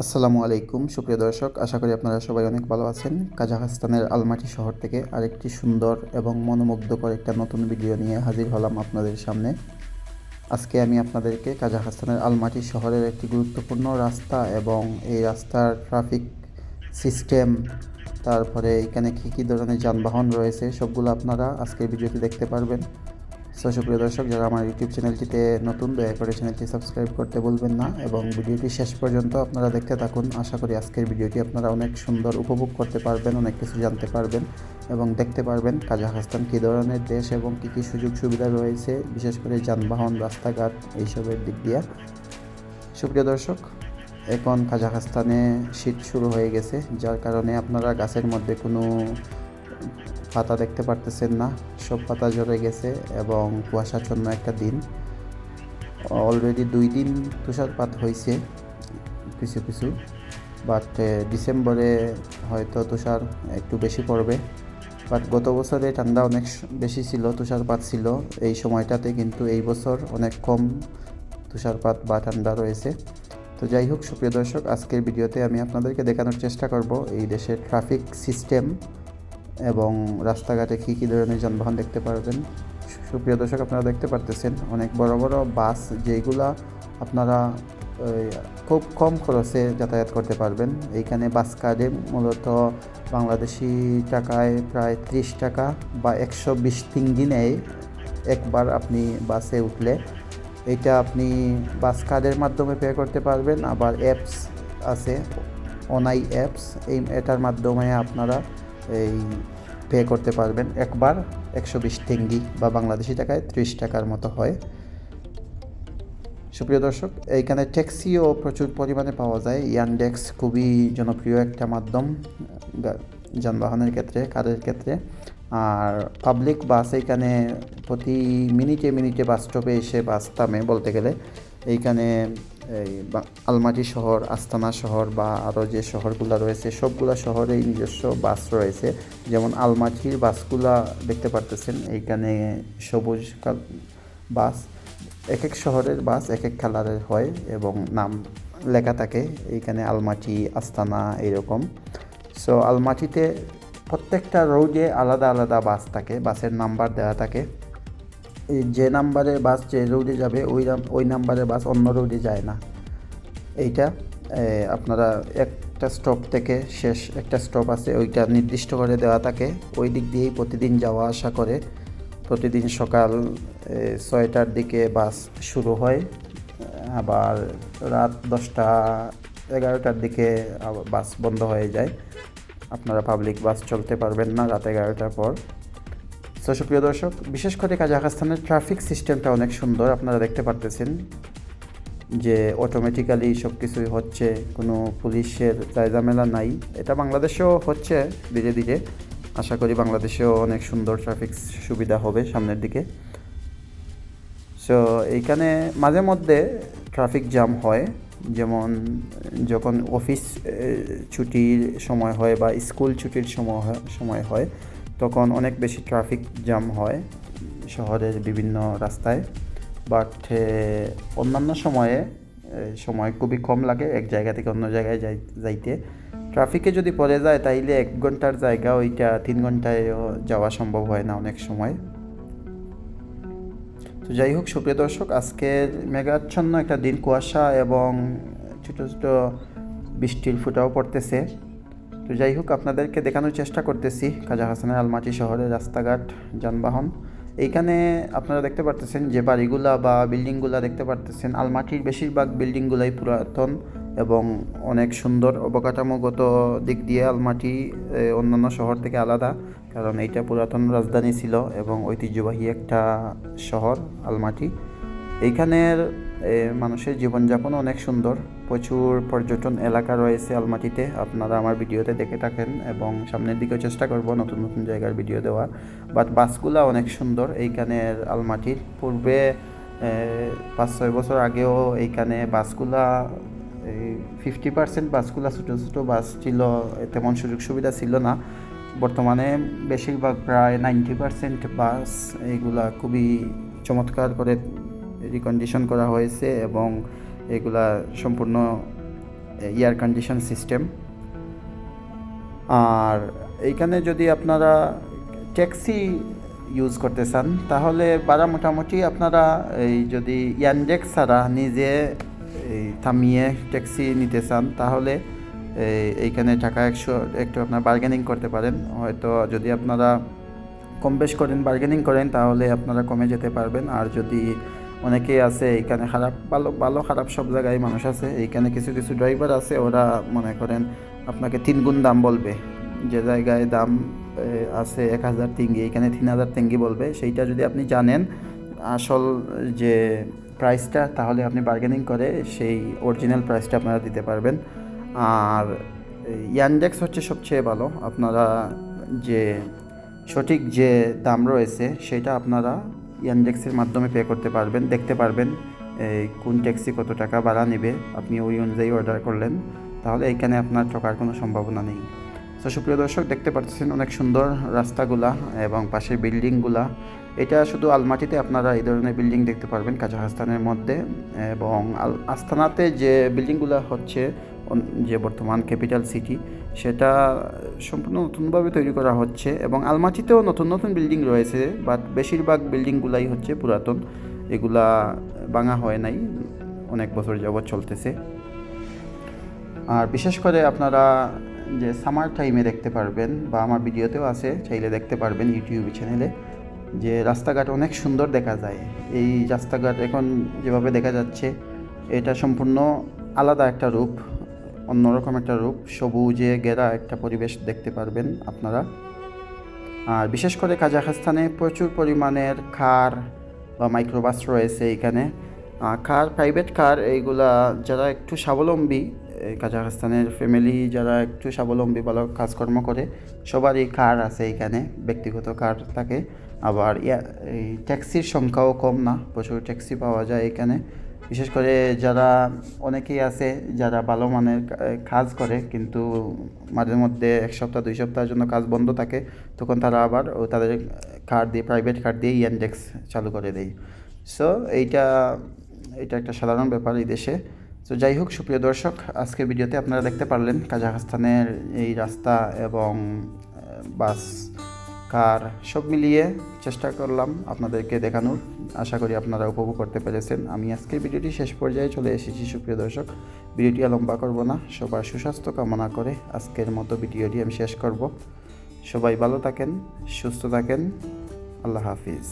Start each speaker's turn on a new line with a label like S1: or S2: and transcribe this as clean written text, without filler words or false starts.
S1: আসসালামু আলাইকুম সুপ্রিয় দর্শক, আশা করি আপনারা সবাই অনেক ভালো আছেন। কাজাখস্তানের আলমাটি শহর থেকে আরেকটি সুন্দর এবং মনোমুগ্ধকর একটা নতুন ভিডিও নিয়ে হাজির হলাম আপনাদের সামনে। আজকে আমি আপনাদেরকে কাজাখস্তানের আলমাটি শহরের একটি গুরুত্বপূর্ণ রাস্তা এবং এই রাস্তার ট্রাফিক সিস্টেম, তারপরে এখানে কী কী ধরনের যানবাহন রয়েছে সবগুলো আপনারা আজকের ভিডিওতে দেখতে পারবেন। সুপ্রিয় দর্শক, যারা আমার ইউটিউব চ্যানেলটিতে নতুন, দয়া করে চ্যানেলটি সাবস্ক্রাইব করতে ভুলবেন না এবং ভিডিওটি শেষ পর্যন্ত আপনারা দেখতে থাকুন। আশা করি আজকের ভিডিওটি আপনারা অনেক সুন্দর উপভোগ করতে পারবেন, অনেক কিছু জানতে পারবেন এবং দেখতে পারবেন কাজাখস্তান কী ধরনের দেশ এবং কী কী সুযোগ সুবিধা রয়েছে, বিশেষ করে যানবাহন, রাস্তাঘাট এইসবের দিক দিয়ে। সুপ্রিয় দর্শক, এখন কাজাখস্তানে শীত শুরু হয়ে গেছে, যার কারণে আপনারা গাছের মধ্যে কোনো পাতা দেখতে পারতেছেন না, সব পাতা ঝরে গেছে এবং কুয়াশাচ্ছন্ন একটা দিন। অলরেডি 2 দিন তুষারপাত হয়েছে কিছু কিছু, বাট ডিসেম্বরে হয়তো তুষার একটু বেশি পড়বে। বাট গত বছরে ঠান্ডা অনেক বেশি ছিল, তুষারপাত ছিল এই সময়টাতে, কিন্তু এই বছর অনেক কম তুষারপাত বা ঠান্ডা রয়েছে। তো যাই হোক সুপ্রিয় দর্শক, আজকের ভিডিওতে আমি আপনাদেরকে দেখানোর চেষ্টা করব এই দেশের ট্রাফিক সিস্টেম এবং রাস্তাঘাটে কী কী ধরনের যানবাহন দেখতে পারবেন। সুপ্রিয় দর্শক, আপনারা দেখতে পারতেছেন অনেক বড় বড় বাস, যেগুলা আপনারা খুব কম খরচে যাতায়াত করতে পারবেন। এইখানে বাস কার্ডে মূলত বাংলাদেশি টাকায় প্রায় 30 টাকা বা 120 টিঙ্গি নেয় একবার আপনি বাসে উঠলে। এইটা আপনি বাস কার্ডের মাধ্যমে পে করতে পারবেন, আবার অ্যাপস আছে, অনাই অ্যাপস, এটার মাধ্যমে আপনারা এই পে করতে পারবেন। একবার 120 টেঙ্গি বা বাংলাদেশি টাকায় 30 টাকার মতো হয়। সুপ্রিয় দর্শক, এইখানে ট্যাক্সিও প্রচুর পরিমাণে পাওয়া যায়। ইয়ানডেক্স খুবই জনপ্রিয় একটা মাধ্যম যানবাহনের ক্ষেত্রে, কারের ক্ষেত্রে। আর পাবলিক বাস এইখানে প্রতি মিনিটে মিনিটে বাস স্টপে এসে বাস থামে বলতে গেলে। এইখানে এই আলমাটি শহর, আস্তানা শহর বা আরও যে শহরগুলো রয়েছে সবগুলা শহরেই নিজস্ব বাস রয়েছে। যেমন আলমাটির বাসগুলা দেখতে পারতেছেন, এইখানে সবুজ বাস। এক এক শহরের বাস এক এক কালারের হয় এবং নাম লেখা থাকে এইখানে, আলমাটি, আস্তানা এইরকম। সো আলমাটিতে প্রত্যেকটা রোডে আলাদা আলাদা বাস থাকে, বাসের নাম্বার দেওয়া থাকে। যে নাম্বারে বাস যে রোডে যাবে ওই নাম্বারের বাস অন্য রোডে যায় না। এইটা আপনারা একটা স্টপ থেকে শেষ একটা স্টপ আছে, ওইটা নির্দিষ্ট করে দেওয়া থাকে, ওই দিক দিয়েই প্রতিদিন যাওয়া আসা করে। প্রতিদিন সকাল 6টার দিকে বাস শুরু হয়, আবার রাত 10টা 11টার দিকে বাস বন্ধ হয়ে যায়। আপনারা পাবলিক বাস চলতে পারবেন না রাত 11টার পর। সুপ্রিয় দর্শক, বিশেষ করে কাজাখস্তানের ট্রাফিক সিস্টেমটা অনেক সুন্দর। আপনারা দেখতে পারতেছেন যে অটোমেটিক্যালি সব কিছুই হচ্ছে, কোনো পুলিশের ঝামেলা নাই। এটা বাংলাদেশেও হচ্ছে ধীরে ধীরে, আশা করি বাংলাদেশেও অনেক সুন্দর ট্রাফিক সুবিধা হবে সামনের দিকে। সো এইখানে মাঝে মধ্যে ট্রাফিক জ্যাম হয়, যেমন যখন অফিস ছুটির সময় হয় বা স্কুল ছুটির সময় হয়, তখন অনেক বেশি ট্রাফিক জ্যাম হয় শহরের বিভিন্ন রাস্তায়। বাট অন্যান্য সময় খুবই কম লাগে এক জায়গা থেকে অন্য জায়গায় যাইতে। ট্রাফিকে যদি পড়ে যায় তাইলে 1 ঘন্টার জায়গা ওইটা 3 ঘন্টায়ও যাওয়া সম্ভব হয় না অনেক সময়। তো যাই হোক সুপ্রিয় দর্শক, আজকের মেঘাচ্ছন্ন একটা দিন, কুয়াশা এবং ছোটো ছোটো বৃষ্টির ফোঁটাও পড়তেছে। তো যাই হোক, আপনাদেরকে দেখানোর চেষ্টা করতেছি কাজাখস্তানের আলমাটি শহরের রাস্তাঘাট, যানবাহন। এইখানে আপনারা দেখতে পারতেছেন যে বাড়িগুলা বা বিল্ডিংগুলা দেখতে পারতেছেন, আলমাটির বেশিরভাগ বিল্ডিংগুলাই পুরাতন এবং অনেক সুন্দর। অবকাঠামোগত দিক দিয়ে আলমাটি অন্যান্য শহর থেকে আলাদা, কারণ এইটা পুরাতন রাজধানী ছিল এবং ঐতিহ্যবাহী একটা শহর আলমাটি। এইখানের মানুষের জীবনযাপন অনেক সুন্দর, প্রচুর পর্যটন এলাকা রয়েছে আলমাটিতে। আপনারা আমার ভিডিওতে দেখে থাকেন এবং সামনের দিকেও চেষ্টা করব নতুন নতুন জায়গার ভিডিও দেওয়ার। বাট বাসগুলো অনেক সুন্দর এইখানের আলমাটির। পূর্বে 5-6 বছর আগেও এইখানে বাসগুলা 50% বাসগুলা ছোটো ছোটো বাস ছিল, তেমন সুযোগ সুবিধা ছিল না। বর্তমানে বেশিরভাগ প্রায় 90% বাস এইগুলা খুবই চমৎকার করে রিকন্ডিশন করা হয়েছে এবং এগুলা সম্পূর্ণ এয়ার কন্ডিশন সিস্টেম। আর এইখানে যদি আপনারা ট্যাক্সি ইউজ করতে চান তাহলে ভাড়া মোটামুটি আপনারা এই যদি ইয়ানডেক্স ছাড়া নিজে এই থামিয়ে ট্যাক্সি নিতে চান তাহলে এইখানে টাকা 100 একটু আপনারা বার্গেনিং করতে পারেন। হয়তো যদি আপনারা কম বেশ করেন, বার্গেনিং করেন, তাহলে আপনারা কমে যেতে পারবেন। আর যদি অনেকেই আছে এইখানে ভালো খারাপ সব জায়গায় মানুষ আছে, এইখানে কিছু কিছু ড্রাইভার আছে ওরা মনে করেন আপনাকে 3 গুণ দাম বলবে। যে জায়গায় দাম আছে 1000 তেঙ্গি, এইখানে 3000 তেঙ্গি বলবে। সেইটা যদি আপনি জানেন আসল যে প্রাইসটা, তাহলে আপনি বার্গেনিং করে সেই অরিজিনাল প্রাইসটা আপনারা দিতে পারবেন। আর ইয়ানডেক্স হচ্ছে সবচেয়ে ভালো। আপনারা যে সঠিক যে দাম রয়েছে সেটা আপনারা ইয়ানডেক্সের মাধ্যমে পে করতে পারবেন, দেখতে পারবেন কোন ট্যাক্সি কত টাকা ভাড়া নেবে। আপনি ওই অনুযায়ী অর্ডার করলেন, তাহলে এইখানে আপনার ঠকার কোনো সম্ভাবনা নেই। তো সুপ্রিয় দর্শক, দেখতে পাচ্ছেন অনেক সুন্দর রাস্তাগুলা এবং পাশের বিল্ডিংগুলা। এটা শুধু আলমাটিতে আপনারা এই ধরনের বিল্ডিং দেখতে পারবেন কাজাখস্তানের মধ্যে। এবং আস্তানাতে যে বিল্ডিংগুলো হচ্ছে, যে বর্তমান ক্যাপিটাল সিটি, সেটা সম্পূর্ণ নতুনভাবে তৈরি করা হচ্ছে। এবং আলমাটিতেও নতুন নতুন বিল্ডিং রয়েছে, বাট বেশিরভাগ বিল্ডিংগুলাই হচ্ছে পুরাতন, এগুলা ভাঙা হয় নাই, অনেক বছর যাবৎ চলতেছে। আর বিশেষ করে আপনারা যে সামার টাইমে দেখতে পারবেন, বা আমার ভিডিওতেও আছে, চাইলে দেখতে পারবেন ইউটিউব চ্যানেলে, যে রাস্তাঘাট অনেক সুন্দর দেখা যায়। এই রাস্তাঘাট এখন যেভাবে দেখা যাচ্ছে, এটা সম্পূর্ণ আলাদা একটা রূপ, অন্যরকম একটা রূপ, সবুজে ঘেরা একটা পরিবেশ দেখতে পারবেন আপনারা। আর বিশেষ করে কাজাখস্তানে প্রচুর পরিমাণের কার বা মাইক্রোবাস রয়েছে এখানে। কার, প্রাইভেট কার, এইগুলা যারা একটু স্বাবলম্বী, কাজাখস্তানের ফ্যামিলি যারা একটু স্বাবলম্বী, ভালো কাজকর্ম করে, সবারই কার আছে এখানে, ব্যক্তিগত কার থাকে। আবার এই ট্যাক্সির সংখ্যাও কম না, প্রচুর ট্যাক্সি পাওয়া যায় এখানে। বিশেষ করে যারা অনেকেই আছে যারা ভালো মানের কাজ করে, কিন্তু মাঝে মধ্যে 1 সপ্তাহ 2 সপ্তাহের জন্য কাজ বন্ধ থাকে, তখন তারা আবার তাদের কার দিয়ে, প্রাইভেট কার দিয়ে ইয়ানডেক্স চালু করে দেয়। সো এটা একটা সাধারণ ব্যাপার এই দেশে। তো যাই হোক, সুপ্রিয় দর্শক, আজকের ভিডিওতে আপনারা দেখতে পারলেন কাজাখস্তানের এই রাস্তা এবং বাস, কার সব মিলিয়ে চেষ্টা করলাম আপনাদেরকে দেখানোর। আশা করি আপনারা উপভোগ করতে পেরেছেন। আমি আজকের ভিডিওটি শেষ পর্যায়ে চলে এসেছি। সুপ্রিয় দর্শক, ভিডিওটি আর লম্বা করব না, সবার সুস্বাস্থ্য কামনা করে আজকের মতো ভিডিওটি আমি শেষ করব। সবাই ভালো থাকেন, সুস্থ থাকেন, আল্লাহ হাফিজ।